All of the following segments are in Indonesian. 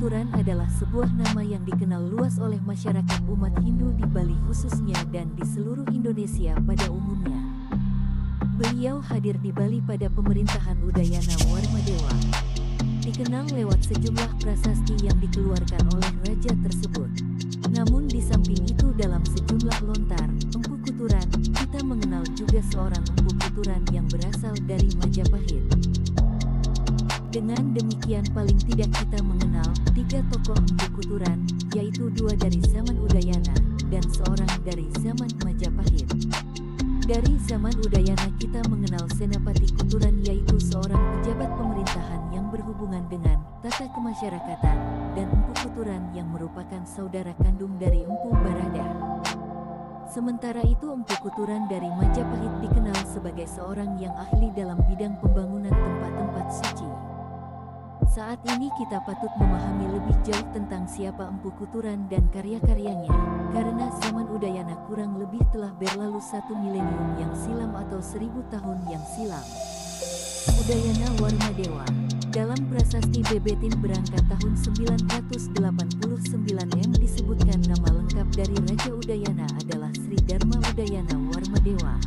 Kuturan adalah sebuah nama yang dikenal luas oleh masyarakat umat Hindu di Bali khususnya dan di seluruh Indonesia pada umumnya. Beliau hadir di Bali pada pemerintahan Udayana Warmadewa. Dikenal lewat sejumlah prasasti yang dikeluarkan oleh raja tersebut. Namun di samping itu dalam sejumlah lontar, Empu Kuturan, kita mengenal juga seorang Empu Kuturan yang berasal dari Majapahit. Dengan demikian paling tidak kita mengenal 3 tokoh Empu Kuturan, yaitu 2 dari zaman Udayana, dan seorang dari zaman Majapahit. Dari zaman Udayana kita mengenal Senapati Kuturan yaitu seorang pejabat pemerintahan yang berhubungan dengan tata kemasyarakatan, dan Empu Kuturan yang merupakan saudara kandung dari Empu Baradah. Sementara itu Empu Kuturan dari Majapahit dikenal sebagai seorang yang ahli dalam bidang pembangunan tempat-tempat suci. Saat ini kita patut memahami lebih jauh tentang siapa Empu Kuturan dan karya-karyanya, karena zaman Udayana kurang lebih telah berlalu 1 milenium yang silam atau 1000 tahun yang silam. Udayana Warmadewa. Dalam prasasti Bebetin berangkat tahun 989 disebutkan nama lengkap dari Raja Udayana adalah Sri Dharma Udayana Warmadewa.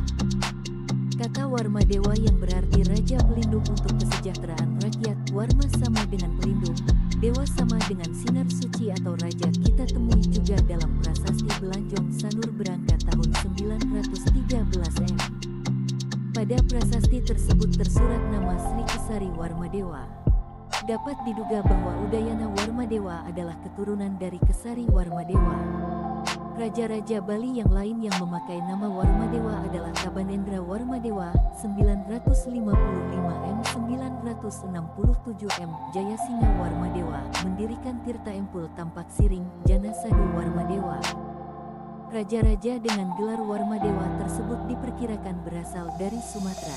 Kata Warmadewa yang berarti Raja Pelindung untuk kesejahteraan rakyat. Warma sama dengan pelindung, Dewa sama dengan sinar suci atau Raja kita temui juga dalam prasasti Belanjong Sanur berangkat tahun 913 Pada prasasti tersebut tersurat nama Sri Kesari Warmadewa. Dapat diduga bahwa Udayana Warmadewa adalah keturunan dari Kesari Warmadewa. Raja-raja Bali yang lain yang memakai nama Warmadewa adalah Kabanendra Warmadewa 955-967 Jayasingha Warmadewa mendirikan Tirta Empul Tampak Siring Janasadu Warmadewa. Raja-raja dengan gelar Warmadewa tersebut diperkirakan berasal dari Sumatera.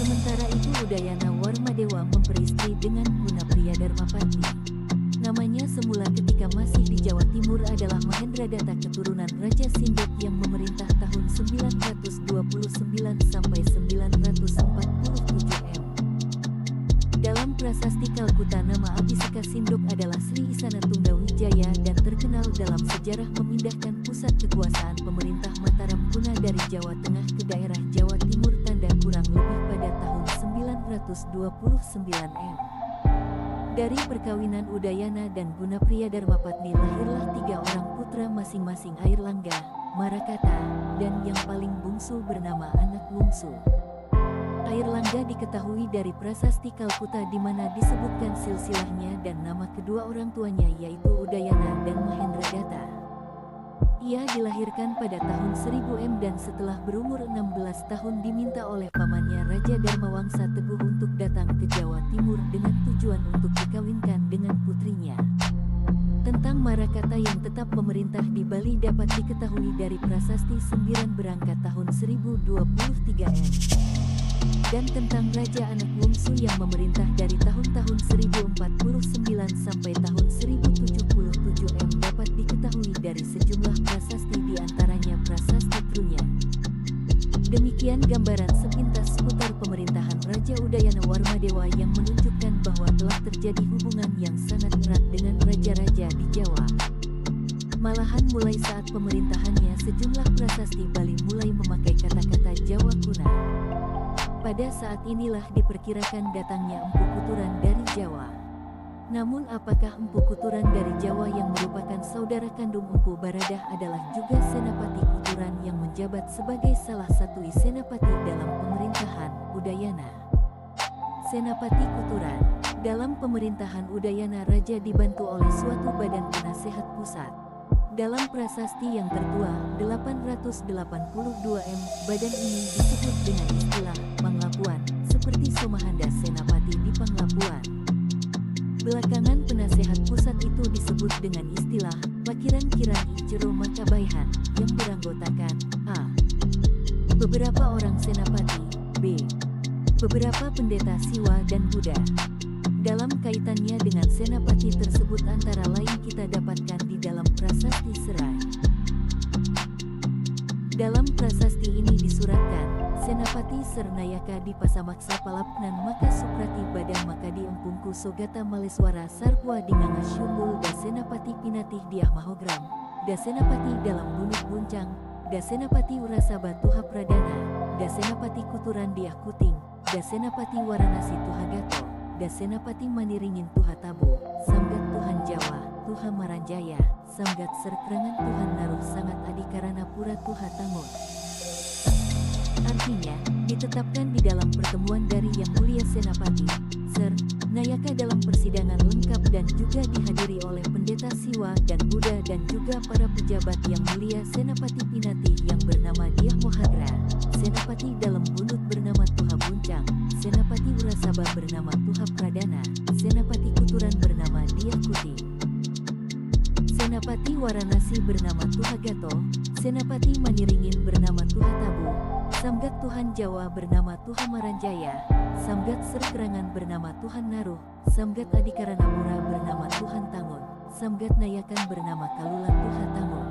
Sementara itu Udayana Warmadewa memperistri dengan Gunapriya Darmapatni. Namanya semula ketika masih di Jawa Timur adalah Mahendradatta keturunan Raja Sindok yang memerintah tahun 929 sampai 947 Dalam prasasti Kalkuta nama Abhiseka Sindok adalah Sri Isana Tunggawijaya dan terkenal dalam sejarah memindahkan pusat kekuasaan pemerintah Mataram Kuna dari Jawa Tengah ke daerah Jawa Timur tanda kurang lebih pada tahun 929 Dari perkawinan Udayana dan Gunapriya Darmapatni lahirlah 3 orang putra masing-masing Airlangga, Marakata, dan yang paling bungsu bernama Anak Wungsu. Airlangga diketahui dari prasasti Kalkuta di mana disebutkan silsilahnya dan nama kedua orang tuanya yaitu Udayana dan Mahendradatta. Ia dilahirkan pada tahun 1000 dan setelah berumur 16 tahun diminta oleh pamannya Raja Dharmawangsa Teguh untuk datang ke Jawa Timur dengan tujuan untuk dikawinkan dengan putrinya. Tentang Marakata yang tetap memerintah di Bali dapat diketahui dari prasasti Sembiran berangkat tahun 1023 dan tentang Raja Anak Wungsu yang memerintah dari tahun-tahun 1049 sampai tahun 1077 dapat diketahui dari sejumlah prasasti diantaranya prasasti Trunya. Demikian gambaran sepintas seputar pemerintahan Raja Udayana Warmadewa yang menunjukkan bahwa telah terjadi hubungan yang sangat erat dengan raja-raja di Jawa. Malahan mulai saat pemerintahannya sejumlah prasasti Bali mulai memakai kata-kata Jawa kuna. Pada saat inilah diperkirakan datangnya Empu Kuturan dari Jawa. Namun apakah Empu Kuturan dari Jawa yang merupakan saudara kandung Empu Baradah adalah juga Senapati Kuturan yang menjabat sebagai salah satu senapati dalam pemerintahan Udayana? Senapati Kuturan. Dalam pemerintahan Udayana raja dibantu oleh suatu badan penasehat pusat. Dalam prasasti yang tertua 882 badan ini disebut dengan istilah Panglapuan, seperti Somahanda Senapati di Panglapuan. Belakangan penasehat pusat itu disebut dengan istilah Pakiran Kirani Jero Makabaihan yang beranggotakan a. beberapa orang senapati, b. beberapa pendeta Siwa dan Buddha. Dalam kaitannya dengan senapati tersebut antara lain kita dapatkan di dalam prasasti Serai. Dalam prasasti ini disuratkan, Senapati Sernayaka di Pasamaksa Palapnan maka Suprati Badang maka di Empungku Empu Sogata Maleswara Sarpua Dinganga Syumbul Dasenapati Pinatih Diah Mahogram, Dasenapati Dalam Bunuk Buncang, Dasenapati Urasaba Tuha Pradana, Dasenapati Kuturan Diah Kuting, Dasenapati Waranasi Tuha Gato, Dasenapati Maniringin Tuha Tabu, Samgat Tuhan Jawa, Tuha Maranjaya, Samgat Serkrangan Tuhan Naruh Sangat Adikarana Pura Tuha Tangun. Artinya, ditetapkan di dalam pertemuan dari Yang Mulia Senapati, Ser, Nayaka dalam persidangan lengkap dan juga dihadiri oleh Pendeta Siwa dan Buddha dan juga para pejabat Yang Mulia Senapati Pinatih yang bernama Diah Mohagra, Senapati Dalam Bunut bernama Tuha Buncang, Senapati Urasaba bernama Tuha Pradana, Senapati Kuturan bernama Diah Kuting, Senapati Waranasi bernama Tuha Gato, Senapati Maniringin bernama Tuha Tabu, Samgat Tuhan Jawa bernama Tuha Maranjaya, Samgat Serkerangan bernama Tuhan Naruh, Samgat Adikaranapura bernama Tuhan Tangun, Samgat Nayakan bernama Kalula Tuha Tangun.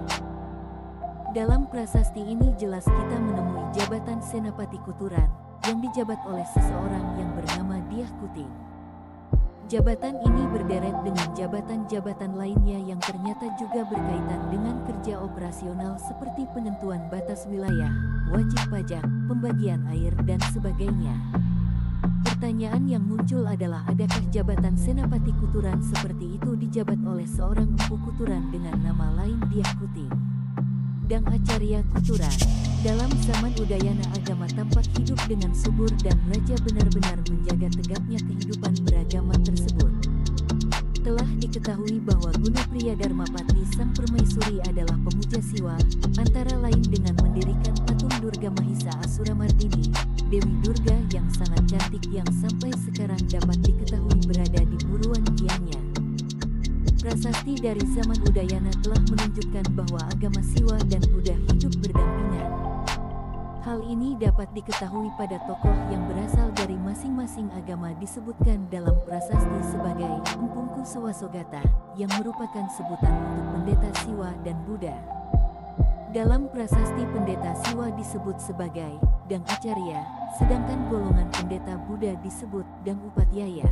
Dalam prasasti ini jelas kita menemui jabatan Senapati Kuturan yang dijabat oleh seseorang yang bernama Diah Kuting. Jabatan ini berderet dengan jabatan-jabatan lainnya yang ternyata juga berkaitan dengan kerja operasional seperti penentuan batas wilayah, wajib pajak, pembagian air dan sebagainya. Pertanyaan yang muncul adalah adakah jabatan Senapati Kuturan seperti itu dijabat oleh seorang empu Kuturan dengan nama lain Diah Kuting? Dang Acarya Kuturan. Dalam zaman Udayana agama tampak hidup dengan subur dan raja benar-benar menjaga tegaknya kehidupan beragama tersebut. Telah diketahui bahwa Guna Priya Dharmapatni Sang Permaisuri adalah pemuja Siwa, antara lain dengan mendirikan patung Durga Mahisa Asuramardini, Dewi Durga yang sangat cantik yang sampai sekarang dapat diketahui berada di buruan Gianyar. Prasasti dari zaman Udayana telah menunjukkan bahwa agama Siwa dan Buddha hidup berdampingan. Hal ini dapat diketahui pada tokoh yang berasal dari masing-masing agama disebutkan dalam prasasti sebagai Empu Kusewasogata, yang merupakan sebutan untuk pendeta Siwa dan Buddha. Dalam prasasti pendeta Siwa disebut sebagai Dang Acarya, sedangkan golongan pendeta Buddha disebut Dang Upatyaya.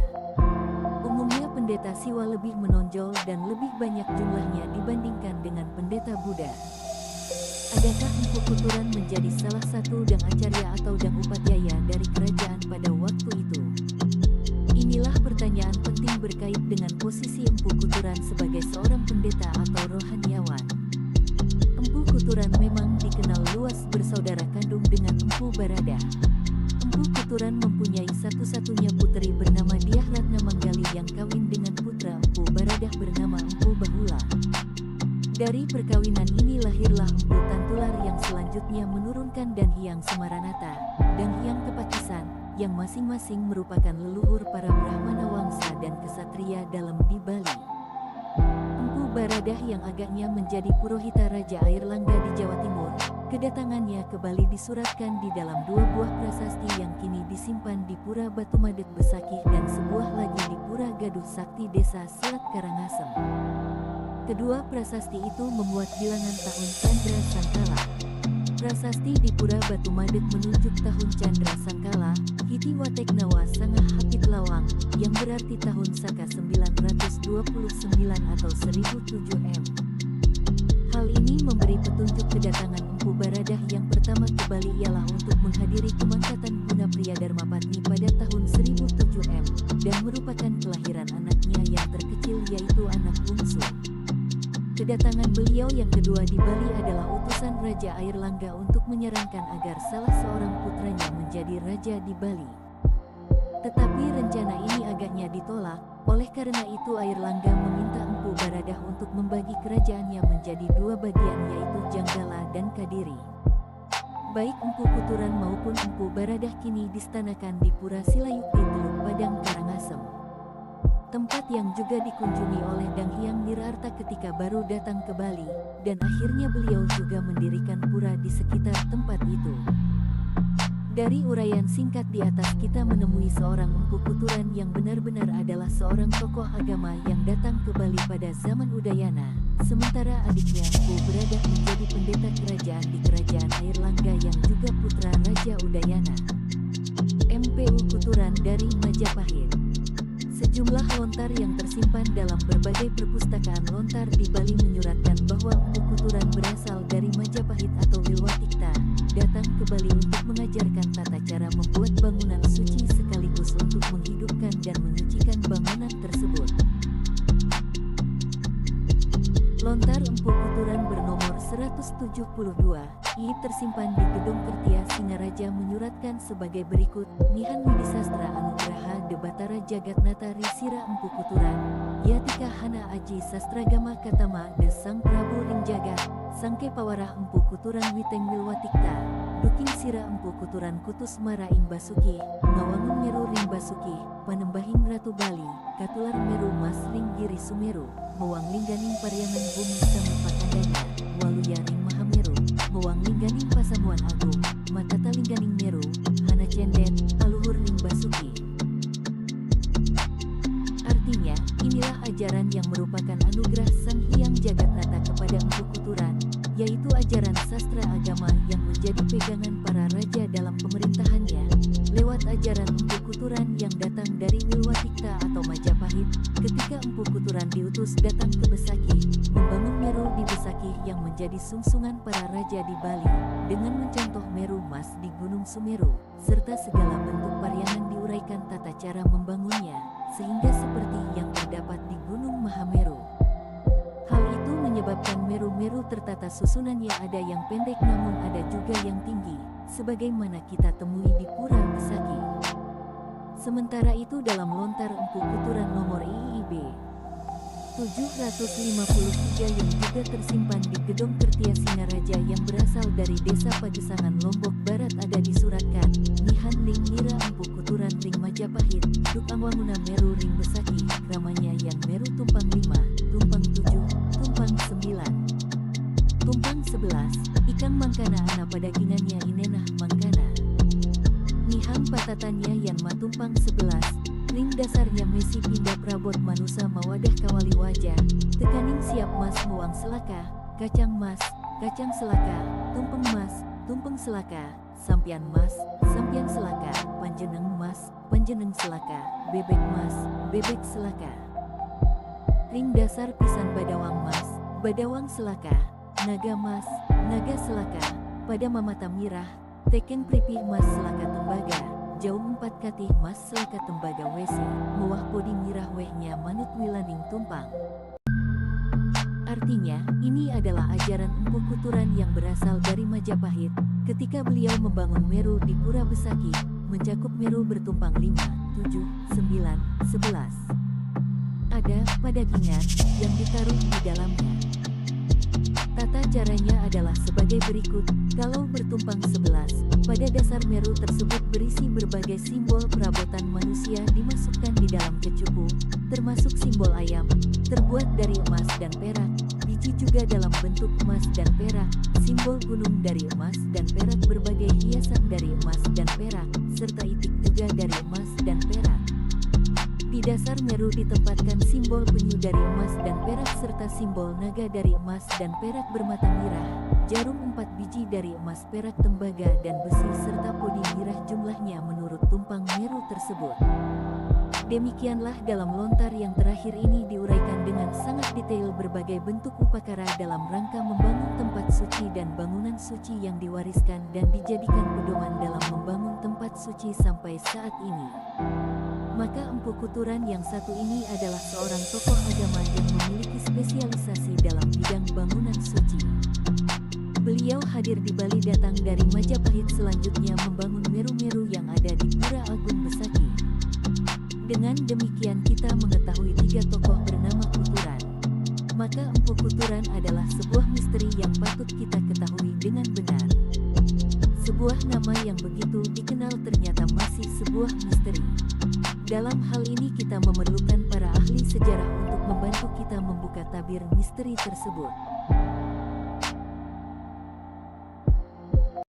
Umumnya pendeta Siwa lebih menonjol dan lebih banyak jumlahnya dibandingkan dengan pendeta Buddha. Adakah Empu Kuturan menjadi salah satu Dang Acarya atau Dang Upatyaya dari kerajaan pada waktu itu? Inilah pertanyaan penting berkait dengan posisi Empu Kuturan sebagai seorang pendeta atau rohaniawan. Empu Kuturan memang dikenal luas bersaudara kandung dengan Empu Barada. Empu Kuturan mempunyai satu-satunya putri bernama Diah Ratna Manggali yang kawin dengan putra Empu Baradah bernama Empu Bahula. Dari perkawinan ini lahirlah Empu Tantular yang selanjutnya menurunkan Dan Hyang Semaranata, Dan Hyang Kepakisan, yang masing-masing merupakan leluhur para Brahmana Wangsa dan Kesatria dalam di Bali. Empu Baradah yang agaknya menjadi Purohita Raja Airlangga di Jawa Timur, kedatangannya ke Bali disuratkan di dalam dua buah prasasti yang kini disimpan di Pura Batumadeg Besakih dan sebuah lagi di Pura Gaduh Sakti Desa Selat Karangasem. Kedua prasasti itu memuat bilangan tahun Candra Sangkala. Prasasti di Pura Batumadeg menunjuk tahun Candra Sangkala, Hiti Wateknawa Sangah Hapit Lawang, yang berarti tahun Saka 929 atau 1007 M. Hal ini memberi petunjuk kedatangan Empu Baradah yang pertama ke Bali ialah untuk menghadiri kemangkatan Guna Priya Dharmapatni pada tahun 1007 M, dan merupakan kelahiran anaknya yang terkecil yaitu anak bungsu. Kedatangan beliau yang kedua di Bali adalah utusan Raja Airlangga untuk menyarankan agar salah seorang putranya menjadi raja di Bali. Tetapi rencana ini agaknya ditolak, oleh karena itu Airlangga meminta Empu Baradah untuk membagi kerajaannya menjadi dua bagian yaitu Janggala dan Kadiri. Baik Empu Kuturan maupun Empu Baradah kini distanakan di Pura Silayukti Teluk Padang Karangasem. Tempat yang juga dikunjungi oleh Dang Hyang Nirarta ketika baru datang ke Bali, dan akhirnya beliau juga mendirikan pura di sekitar tempat itu. Dari uraian singkat di atas kita menemui seorang Empu Kuturan yang benar-benar adalah seorang tokoh agama yang datang ke Bali pada zaman Udayana, sementara adiknya Empu Baradah menjadi pendeta kerajaan di Kerajaan Airlangga yang juga putra Raja Udayana. MPU Kuturan dari Majapahit. Sejumlah lontar yang tersimpan dalam berbagai perpustakaan lontar di Bali menyuratkan bahwa Empu Kuturan berasal dari Majapahit atau Wilwatikta, datang ke Bali untuk mengajarkan tata cara membuat bangunan suci sekaligus untuk menghidupkan dan menyucikan bangunan tersebut. Lontar Empu Kuturan bernomor 172, I tersimpan di Gedung Kertia Singaraja menyuratkan sebagai berikut, Nihan Widisastra Anugraha De Batara Jagatnata Risira Empu Kuturan, Yatika Hana Aji Sastragama Katama De Sang Prabu Ringjaga, Sangke Pawarah Empu Kuturan Witeng Wilwatikta, Duking Sira Empu Kuturan Kutus Mara Ing Basuki, Ngawangun Meru Ring Basuki, Panembahing Ratu Bali, Katular Meru Mas Ring Giri Sumeru, Mewang Lingganing Pariangan Bumi Sama Pakandanya, Waluya Ring Mahameru, Mewang Lingganing Pasamuan Agung, Matata Lingganing Meru, Hana Cendet, Aluhur Ring Basuki. Artinya, inilah ajaran yang merupakan anugerah Sang Hyang Jagatnata kepada Empu Kuturan, yaitu ajaran sastra agama yang menjadi pegangan para raja dalam pemerintahannya. Lewat ajaran Empu Kuturan yang datang dari Wilwatikta atau Majapahit, ketika Empu Kuturan diutus datang ke Besaki, membangun Meru di Besaki yang menjadi sungsungan para raja di Bali, dengan mencontoh Meru Mas di Gunung Sumeru, serta segala bentuk parianan diuraikan tata cara membangunnya, sehingga seperti yang terdapat di Gunung Mahameru. Hal itu menyebabkan Meru-Meru tertata susunannya ada yang pendek namun ada juga yang tinggi, sebagaimana kita temui di Pura Besaki. Sementara itu dalam lontar Empu Kuturan nomor IIB 753 yang juga tersimpan di Gedung Kertia Singaraja yang berasal dari Desa Pagesangan Lombok Barat ada disuratkan, Nihan Ling Nira Empu Kuturan Ring Majapahit, Duk Angwanguna Meru Ring Besaki, Ramanya Yan Meru Tumpang 5, Tumpang 7, Tumpang 9, Tumpang 11, Ikang Mangkana Ana Padagingannya Inenah Mangkana, Nihang Patatannya Yan Matumpang 11, Ring dasarnya Mesi Pindah Prabot Manusa Mawadah Kawali Wajah, Tekaning Siap Mas Muang Selaka, Kacang Mas, Kacang Selaka, Tumpeng Mas, Tumpeng Selaka, Sampian Mas, Sampian Selaka, Panjeneng Mas, Panjeneng Selaka, Bebek Mas, Bebek Selaka. Ring dasar Pisan Badawang Mas, Badawang Selaka, Naga Mas, Naga Selaka, Pada Mamata Mirah, Teken Pripih Mas Selaka Tembaga, Jaum 4 Katih Mas Selaka Tembaga Wesi, Mewah Podi Mirah Wehnya Manut Wilaning Tumpang. Artinya, ini adalah ajaran Empu Kuturan yang berasal dari Majapahit, ketika beliau membangun Meru di Pura Besaki, mencakup Meru bertumpang 5, 7, 9, 11. Ada padagingan yang ditaruh di dalamnya. Tata caranya adalah sebagai berikut, kalau bertumpang 11, pada dasar Meru tersebut berisi berbagai simbol perabotan manusia dimasukkan di dalam kecupu, termasuk simbol ayam, terbuat dari emas dan perak, biji juga dalam bentuk emas dan perak, simbol gunung dari emas dan perak berbagai hiasan dari emas dan perak, serta itik juga dari emas dan perak. Di dasar Meru ditempatkan simbol penyu dari emas dan perak serta simbol naga dari emas dan perak bermata mirah, jarum 4 biji dari emas perak tembaga dan besi serta podi mirah jumlahnya menurut tumpang Meru tersebut. Demikianlah dalam lontar yang terakhir ini diuraikan dengan sangat detail berbagai bentuk upakara dalam rangka membangun tempat suci dan bangunan suci yang diwariskan dan dijadikan pedoman dalam membangun tempat suci sampai saat ini. Maka Empu Kuturan yang satu ini adalah seorang tokoh agama yang memiliki spesialisasi dalam bidang bangunan suci. Beliau hadir di Bali datang dari Majapahit selanjutnya membangun Meru-Meru yang ada di Pura Agung Besaki. Dengan demikian kita mengetahui 3 tokoh bernama Kuturan. Maka Empu Kuturan adalah sebuah misteri yang patut kita ketahui dengan benar. Sebuah nama yang begitu dikenal ternyata masih sebuah misteri. Dalam hal ini kita memerlukan para ahli sejarah untuk membantu kita membuka tabir misteri tersebut.